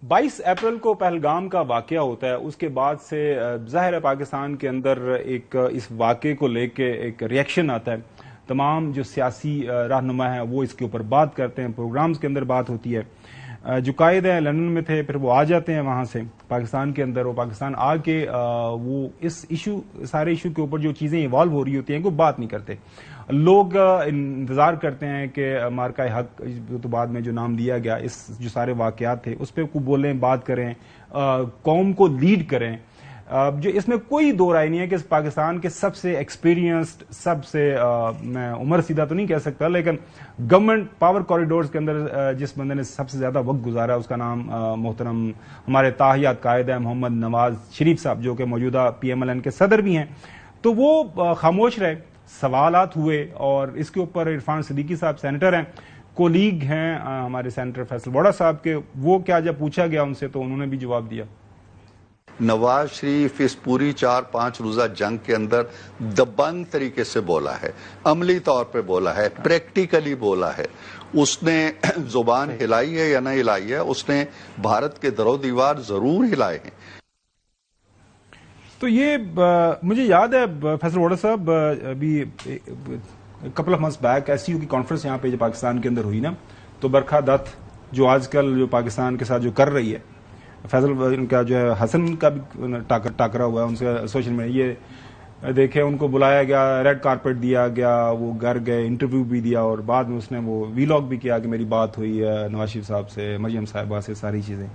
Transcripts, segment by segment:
22 April کو پہلگام کا واقعہ ہوتا ہے. اس کے بعد سے ظاہر ہے پاکستان کے اندر ایک اس واقعے کو لے کے ایک ریئیکشن آتا ہے. تمام جو سیاسی رہنما ہیں وہ اس کے اوپر بات کرتے ہیں, پروگرامز کے اندر بات ہوتی ہے. جو قائد ہیں لندن میں تھے, پھر وہ آ جاتے ہیں وہاں سے پاکستان کے اندر, وہ پاکستان آ کے وہ اس ایشو سارے ایشو کے اوپر جو چیزیں ایوالو ہو رہی ہوتی ہیں کوئی بات نہیں کرتے. لوگ انتظار کرتے ہیں کہ مارکہ حق تو بعد میں جو نام دیا گیا, اس جو سارے واقعات تھے اس پہ کو بولیں, بات کریں, قوم کو لیڈ کریں. جو اس میں کوئی دو رائے نہیں ہے کہ پاکستان کے سب سے ایکسپیرینسڈ, سب سے میں عمر سیدھا تو نہیں کہہ سکتا, لیکن گورنمنٹ پاور کوریڈورز کے اندر جس بندے نے سب سے زیادہ وقت گزارا اس کا نام محترم ہمارے تاحیات قائد ہیں محمد نواز شریف صاحب, جو کہ موجودہ PMLN کے صدر بھی ہیں. تو وہ خاموش رہے, سوالات ہوئے, اور اس کے اوپر عرفان صدیقی صاحب سینیٹر ہیں, کولیگ ہیں ہمارے سینیٹر فیصل ووڑا صاحب کے, وہ کیا جب پوچھا گیا ان سے تو انہوں نے بھی جواب دیا. نواز شریف اس پوری 4-5 روزہ جنگ کے اندر دبنگ طریقے سے بولا ہے, عملی طور پہ بولا ہے, پریکٹیکلی بولا ہے. اس نے زبان ہلائی ہے یا نہ ہلائی ہے, اس نے بھارت کے در و دیوار ضرور ہلائے ہیں. تو یہ مجھے یاد ہے فیصل ووڑا صاحب, ابھی couple of months back SCO کی کانفرنس یہاں پہ جو پاکستان کے اندر ہوئی نا, تو برکھا دت جو آج کل جو پاکستان کے ساتھ جو کر رہی ہے, فیصل ان کا جو ہے حسن کا بھی ٹاکرا ہوا ہے ان سے سوشل میڈیا, یہ دیکھیں ان کو بلایا گیا, ریڈ کارپیٹ دیا گیا, وہ گھر گئے, انٹرویو بھی دیا, اور بعد میں اس نے وہ ویلاگ بھی کیا کہ میری بات ہوئی ہے نواز شریف صاحب سے, مریم صاحبہ سے, ساری چیزیں.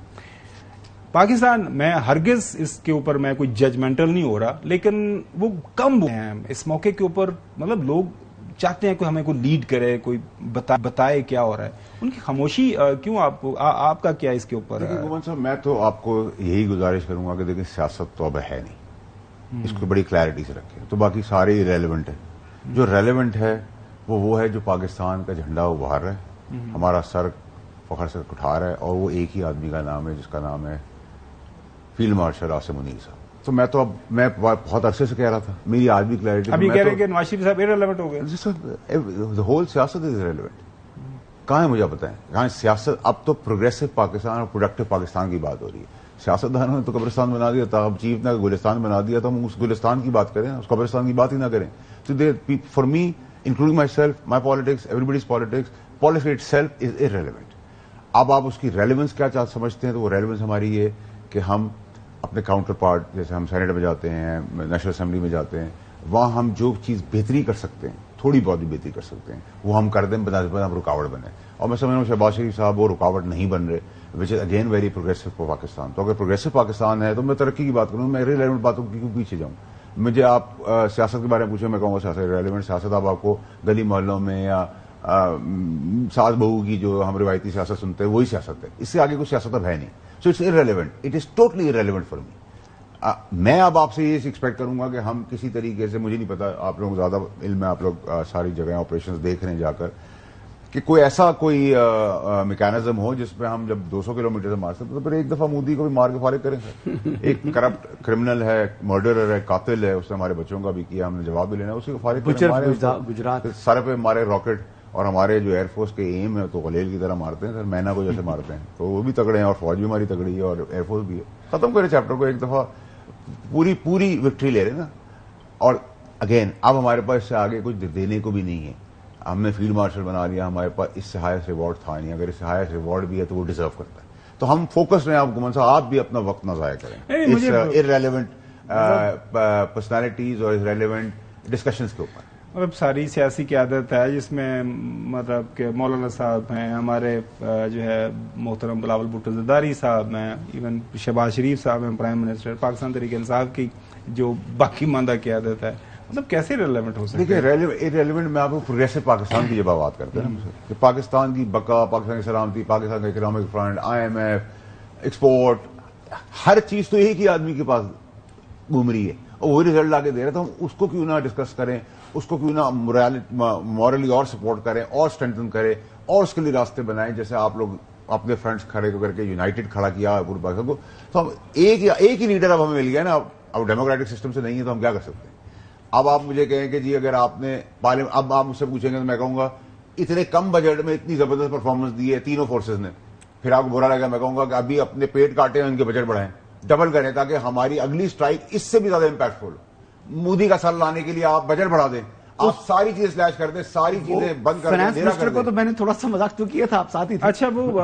پاکستان میں ہرگز اس کے اوپر میں کوئی ججمنٹل نہیں ہو رہا, لیکن وہ کم ہیں اس موقع کے اوپر. مطلب لوگ چاہتے ہیں کہ ہمیں کوئی لیڈ کرے, کوئی بتائے کیا ہو رہا ہے. ان کی خاموشی کیوں, آپ کا کیا اس کے اوپر ہے؟ گومن صاحب, میں تو آپ کو یہی گزارش کروں گا کہ دیکھیں سیاست تو اب ہے نہیں, اس کو بڑی کلیئرٹی سے رکھیں. تو باقی سارے ریلیونٹ ہے. جو ریلیونٹ ہے وہ ہے جو پاکستان کا جھنڈا وہ باہر ہے, ہمارا سر فخر سے اٹھا رہا ہے, اور وہ ایک ہی آدمی کا نام ہے جس کا نام ہے فیلڈ مارشل عاصم منیر صاحب. تو میں بہت عرصے سے کہہ رہا تھا, میری آج بھی کلیئرٹی. ابھی کہہ رہے ہیں کہ نواز شریف صاحب ارریلیونٹ ہو گئے. ہول سیاست از ریلیونٹ. کہاں ہے مجھے بتائیں, کہاں سیاست؟ اب تو پروگریسو پاکستان اور پروڈکٹیو پاکستان کی بات ہو رہی ہے. سیاست دانوں نے تو قبرستان بنا دیا تھا, اب چیف نے گلستان بنا دیا, تو ہم اس گلستان کی بات کریں, اس قبرستان کی بات ہی نہ کریں. تو for me including my self, my politics, every buddies politics, politics it self is irrelevant. اب آپ اس کی ریلیونس کیا سمجھتے ہیں, تو وہ ریلیونس ہماری یہ کہ ہم اپنے کاؤنٹر پارٹ, جیسے ہم سینیٹ میں جاتے ہیں, نیشنل اسمبلی میں جاتے ہیں, وہاں ہم جو چیز بہتری کر سکتے ہیں, تھوڑی بہت بھی بہتری کر سکتے ہیں, وہ ہم کر دیں, بنسبت ہم رکاوٹ بنے. اور میں سمجھ رہا ہوں شہباز شریف صاحب وہ رکاوٹ نہیں بن رہے, which is again very progressive for Pakistan. تو اگر پروگریسو پاکستان ہے تو میں ترقی کی بات کروں, میں ریلیونٹ باتوں کی کیوں پیچھے جاؤں. مجھے آپ سیاست کے بارے میں پوچھیں, میں کہوں گا سیاست ریلیونٹ سیاست اب آپ کو گلی محلوں میں یا ساس بہو کی جو ہم روایتی سیاست سنتے ہیں وہی سیاست ہے, اس سے آگے کوئی سیاست اب ہے نہیں. So it's irrelevant, it is totally irrelevant for me. میں اب آپ سے یہ ایکسپیکٹ کروں گا کہ ہم کسی طریقے سے, مجھے نہیں پتا, آپ لوگ زیادہ علم ہے, آپ لوگ ساری جگہیں آپریشنز دیکھ رہے ہیں جا کر, کہ کوئی ایسا کوئی میکینزم ہو جس پہ ہم جب 200 کلومیٹر سے مار سکتے تو پھر ایک دفعہ مودی کو بھی مار کے فارغ کریں سر. ایک کرپٹ کرمنل ہے, مرڈرر ہے, قاتل ہے, اس نے ہمارے بچوں کا بھی کیا, ہم نے جواب بھی لینا, اسی کو فارغ کریں. گجرات سر پہ مارے راکٹ, اور ہمارے جو ایئر فورس کے ایم ہے تو غلیل کی طرح مارتے ہیں سر, مینا کو جیسے مارتے ہیں, تو وہ بھی تگڑے ہیں, اور فوج بھی ہماری تگڑی ہے, اور ایئر فورس بھی ہے. ختم کرے چیپٹر کو ایک دفعہ, پوری وکٹری لے رہے نا. اور اگین اب ہمارے پاس اس سے آگے کچھ دینے کو بھی نہیں ہے. ہم نے فیلڈ مارشل بنا لیا, ہمارے پاس اس سے ہائیسٹ ریوارڈ تھا نہیں. اگر اس سے ہائیسٹ ریوارڈ بھی ہے تو وہ ڈیزرو کرتا ہے. تو ہم فوکس رہے ہیں. آپ گمان صاحب آپ بھی اپنا وقت نہ ضائع کریں اس ارریلیونٹ پرسنالٹیز اور ریلیونٹ ڈسکشنز کے اوپر. مطلب ساری سیاسی قیادت ہے جس میں مطلب کہ مولانا صاحب ہیں, ہمارے جو ہے محترم بلاول بھٹو زرداری صاحب ہیں, ایون شہباز شریف صاحب ہیں پرائم منسٹر, پاکستان تحریک انصاف کی جو باقی ماندہ قیادت ہے. مطلب کیسے ریلیونٹ ہو سکتا ہے؟ دیکھیں ریلیونٹ میں آپ کو پروگریسو پاکستان کی جب بات کرتے ہیں نا, کہ پاکستان کی بقا, پاکستان کی سلامتی, پاکستان کا اکنامک فرنٹ, IMF, ایکسپورٹ, ہر چیز تو ایک ہی آدمی کے پاس گھوم رہی ہے, اور وہی ریزلٹ لا کے دے رہا. تو ہم اس کو کیوں نہ ڈسکس کریں, اس کو کیوں نہ مورلی اور سپورٹ کریں, اور اسٹرینتھن کریں, اور اس کے لیے راستے بنائیں, جیسے آپ لوگ اپنے فرینڈس کھڑے کر کے یونائٹڈ کھڑا کیا پورے پاکستان کو. تو ہم ایک ہی لیڈر اب ہمیں مل گیا نا, اب ڈیموکریٹک سسٹم سے نہیں ہے تو ہم کیا کر سکتے ہیں. اب آپ مجھے کہیں کہ جی اگر آپ نے اب آپ مجھ سے پوچھیں گے تو میں کہوں گا اتنے کم بجٹ میں اتنی زبردست پرفارمنس دی ہے تینوں فورسز نے, پھر آپ کو برا لگا، میں کہوں گا کہ ابھی اپنے پیٹ کاٹے ان کے بجٹ بڑھائیں، ڈبل کریں تاکہ ہماری اگلی سٹرائک اس سے بھی زیادہ امپیکٹ فل ہو۔ مودی کا سر لانے کے لیے آپ بجٹ بڑھا دیں، آپ ساری چیزیں سلیش کر دیں، ساری چیزیں بند کر دیں، فائنانس منسٹر کو تو میں نے تھوڑا سا مذاق تو کیا تھا، آپ ساتھ ہی تھے۔ اچھا وہ